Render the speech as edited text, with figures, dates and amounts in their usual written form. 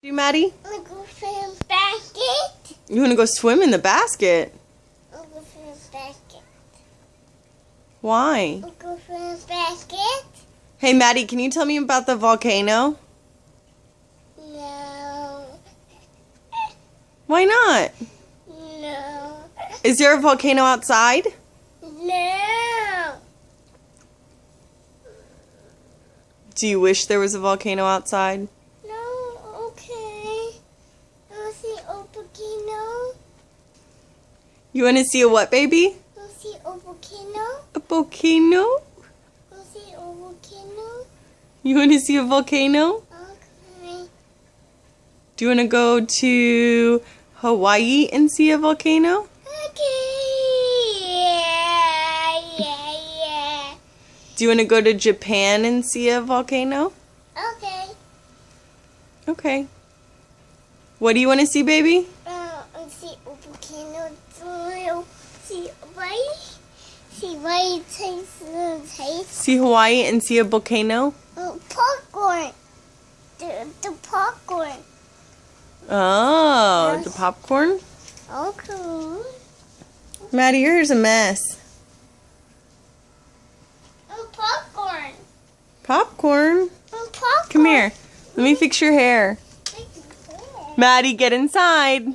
You, Maddie? I want to go swim in the basket. You want to go swim in the basket? I want to go swim in the basket. Why? I want to go swim in the basket. Hey, Maddie, can you tell me about the volcano? No. Why not? No. Is there a volcano outside? No. Do you wish there was a volcano outside? No, okay. I want to see a volcano. You want to see a what, baby? I want to see a volcano. A volcano? I want to see a volcano. You want to see a volcano? Okay. Do you want to go to Hawaii and see a volcano? Okay. Yeah. Do you want to go to Japan and see a volcano? Okay. Okay. What do you want to see, baby? I see a volcano. See why it tastes. See Hawaii and see a volcano? Popcorn. The popcorn. Oh, Yes. the popcorn? Okay. Maddie, your hair's a mess. Popcorn. Popcorn? Popcorn. Come here. Let me fix your hair. Maddie, get inside.